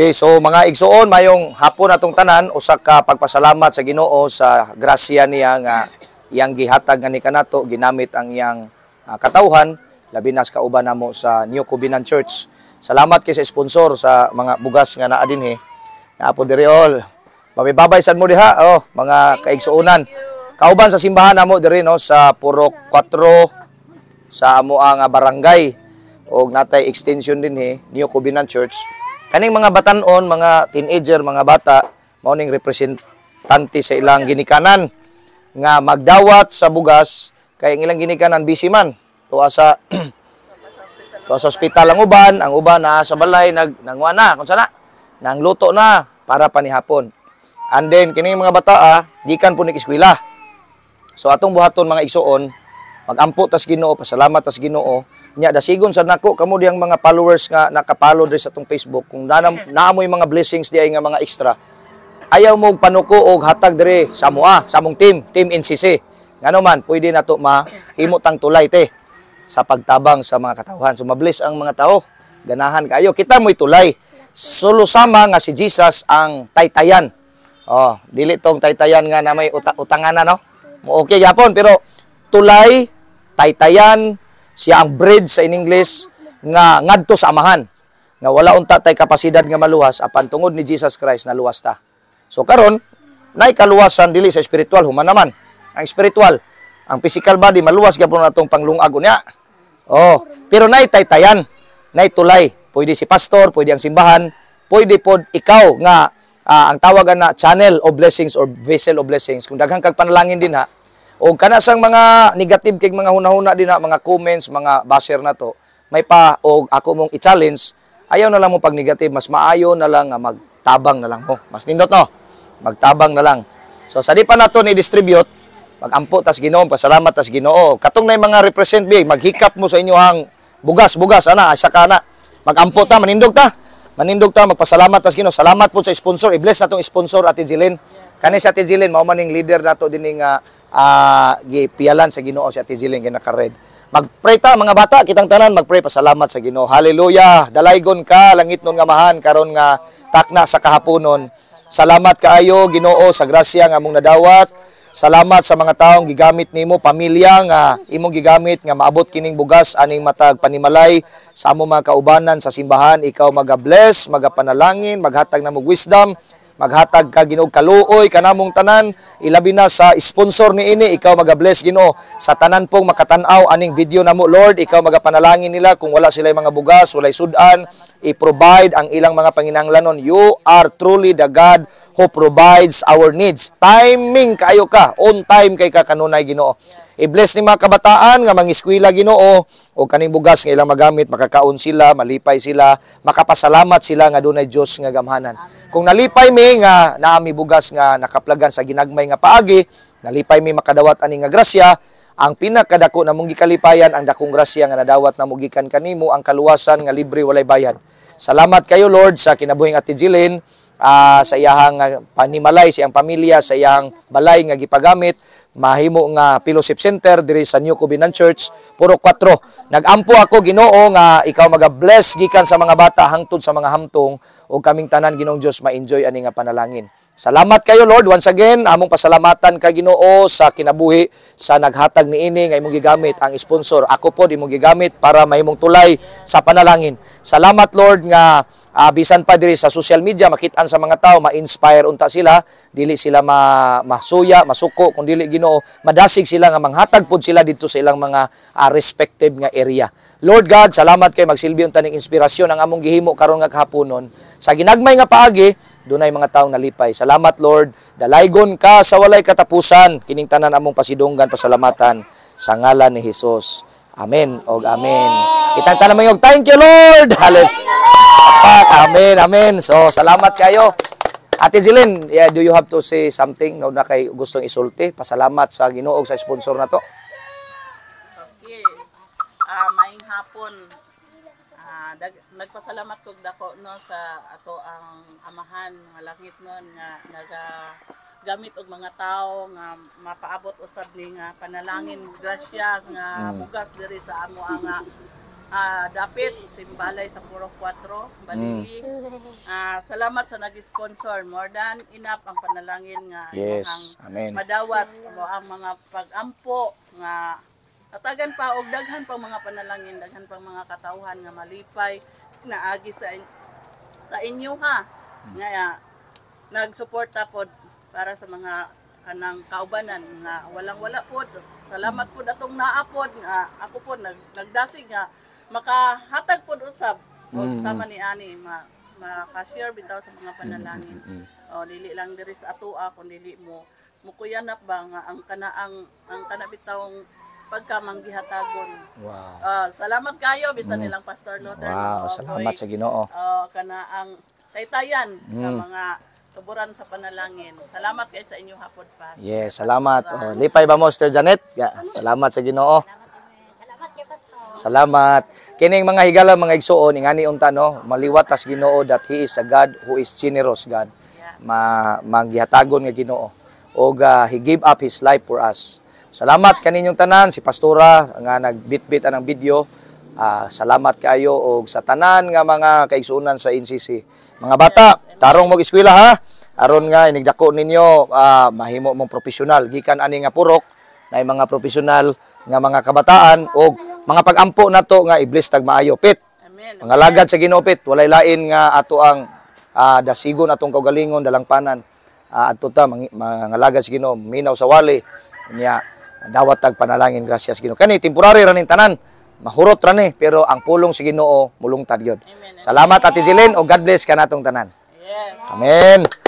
Okay, so mga igsuon, mayong hapon atong tanan, usa ka pagpasalamat sa Ginoo sa grasya niya nga iyang gihatag nga ni kanato, ginamit ang iyang katawhan, labi na sa kauban namo sa New Covenant Church. Salamat kay sa sponsor sa mga bugas nga naa dinhi. Naapo diri all. Babay sad mo diha, mga kaigsuonan. Kauban sa simbahan namo diri no sa Purok 4 sa amo ang barangay og natay extension dinhi, New Covenant Church. Kaning mga batanon, mga teenager, mga bata, mao ning representante sa ilang ginikanan nga magdawat sa bugas kay ang ilang ginikanan busy man. Tuwa sa ospital ang uban na sa balay nangwa na kun sana nang luto na para panihapon. And then kining mga bata gikan po ni eskwela. So atong buhaton mga igsuon, magampo tas Ginoo, pasalamat tas Ginoo. Nya dasigon sa nako kamo diyang mga followers nga nakapollow diri sa atong Facebook kung naamoy mga blessings diay nga mga extra. Ayaw mo panuko og hatag diri sa amoa, sa among team NCC. Ngano man pwede nato mahimo tang tulay te sa pagtabang sa mga katawhan. So mabless ang mga tao. Ganahan kayo. Kita mo'y tulay. Sulusama nga si Jesus ang taytayan. Dili tong taytayan nga na may utangan na, no? Okay yapon, pero tulay, taytayan, siya ang bridge sa in English nga ngadto sa amahan. Nga wala unta tay kapasidad nga maluwas apan tungod ni Jesus Christ na luwas ta. So karon, nay kaluwasan dili sa spiritual, human naman. Ang spiritual, ang physical body maluwas gyapon natong panglungag unya. Pero nay taytayan, nay tulay. Pwede si pastor, pwede ang simbahan, pwede pod ikaw nga ang tawagan na channel of blessings or vessel of blessings. Kung daghang kag panalangin din ha, o kana sang mga negative kay mga hunahuna din ha, mga comments, mga basher na to, may pa og ako mong i-challenge, ayaw na lang mo pag negative, mas maayo na lang nga magtabang na lang mo. Mas nindot no, magtabang na lang. So sa di pa nato ni distribute, magampo tas Ginoo, pasalamat tas Ginoo. Katong nay mga represent big, maghikap mo sa inyohang bugas ana, asa kana. Magampo ta, manindog ta, magpasalamat tas Ginoo. Salamat po sa sponsor, i-bless natong sponsor Ate Jilin. Kani si Ate Jilin, mao man ning leader nato dinhi nga gipialan sa Ginoo si Ate Jilin nga naka-red. Mag-pray ta mga bata, kitang tanan mag-pray pasalamat sa Ginoo. Hallelujah. Dalaygon ka langit nun nga mahan karon nga takna sa kahaponon. Salamat kaayo Ginoo sa grasya nga among nadawat. Salamat sa mga taong gigamit nimo, pamilya nga imong gigamit nga maabot kining bugas aning matag panimalay sa among mga kaubanan sa simbahan. Ikaw maga-bless, magapanalangin, maghatag namo wisdom, maghatag ka Ginoo kaluoy kanamong tanan, ilabi na sa sponsor niini. Ikaw maga-bless Ginoo sa tanan pong makatan-aw aning video namo Lord. Ikaw magapanalangin nila kung wala sila mga bugas, walay sudan, i-provide ang ilang mga panginahanglanon. You are truly the God who provides our needs. Timing kayo ka, on time kay ka kanunay Ginoo. I-bless ni mga kabataan nga mangiskwela Ginoo o kaning bugas nga ilang magamit, makakaon sila, malipay sila, makapasalamat sila nga dunay Dios nga gamhanan. Kung nalipay mi nga naami bugas nga nakaplagan sa ginagmay nga paagi, nalipay mi makadawat ani nga grasya, ang pinakadako na mong gikalipayan ang dakong grasya nga nadawat na mugikan kanimo, ang kaluwasan nga libre walay bayad. Salamat kayo Lord sa kinabuhing Ate Jilin, sa iyahang panimalay, sa iyang pamilya, sa iyang balay nga gipagamit, mahimo nga fellowship center diri sa New Covenant Church, Purok 4. Nagampo ako Ginoo nga ikaw maga-bless gikan sa mga bata hangtod sa mga hamtong o kaming tanan Ginoong Dios ma-enjoy ani nga panalangin. Salamat kayo Lord once again, among pasalamatan kay Ginoo sa kinabuhi sa naghatag niini nga imong gigamit ang sponsor. Ako po imong gigamit para mahimong tulay sa panalangin. Salamat Lord nga bisan pa diri sa social media makitaan sa mga tao, ma-inspire unta sila, dili sila masuya, masuko, kun dili Ginoo madasig sila nga manghatag pud sila dito sa ilang mga respective nga area. Lord God, salamat kay magsilbi unta ning inspirasyon ang among gihimo karon nga kahaponon. Sa ginagmay nga paagi, dunay mga taong nalipay. Salamat Lord, dalaygon ka sa walay katapusan. Kining tanan among pasidunggan, pasalamatan sa ngalan ni Hesus. Amen og amen. Kitang tanan mo yung thank you Lord. Hallelujah. Amen, amen. So, salamat kayo. Ate Jilin, do you have to say something na kay gustong isulti? Pasalamat sa Ginoo sa sponsor na to. Okay. Maayong hapon. Nagpasalamat kog dako no sa ato ang amahan nga langit nun nga nagagamit og mga tao nga mapaabot usab ni nga panalangin grasya nga bugas diri sa amo nga Dapit, Simbalay sa Puro 4, Balili. Salamat sa nag-sponsor. More than enough ang panalangin nga Yes. imong Amen. madawat o ang mga pag-ampo nga tatagan pa og daghan pang mga panalangin, daghan pang mga katawhan nga malipay naagi sa inyo ha. Nga nagsuporta pod para sa mga kanang kaubanan nga walang-wala pod. Salamat pod atong naapod nga ako pod nagdasig nga makahatag pod usab o sama ni ani maka-share bitaw sa mga panalangin. O dili lang diri sa atoa kun dili mo mukuyanap ba nga ang kana bitawng pagkamanggihatagon. Wow. Salamat kayo bisan nilang Pastor Luther. Wow, salamat sa Ginoo. Kana ang taytayan sa mga tuburan sa panalangin. Salamat kayo sa inyo hapon pa. Yes, salamat. Oh, lipay ba mo, Sister Janet? Salamat sa Ginoo. Salamat kay Pastor. Salamat. Kining mga higala mga igsuon ingani unta no, maliwat tas Ginoo that he is a God who is generous God. Manggihatagon nga Ginoo. Og he gave up his life for us. Salamat kaninyong tanan si Pastora nga nagbitbit anang video. Salamat kayo og sa tanan nga mga kaigsuonan sa NCC. Mga bata, tarong mo eskwela ha. Aron nga inigdako ninyo mahimo mong profesional gikan ani nga purok na mga profesional nga mga kabataan og mga pag-ampo nato nga i-bless tag maayo pit. Amen. Mga lagad sa Ginoo pit, walay lain nga ato ang dasigon atong kaugalingon dalangpanan. Adto ta mga lagad sa Ginoo, minaw sa wali niya dawat tag panalangin gracias Ginoo. Kani temporary ra ning tanan. Mahurot ra ni pero ang pulong sa Ginoo mulungtad gyud. Salamat Ate Zilin o God bless kanatong tanan. Yes. Amen.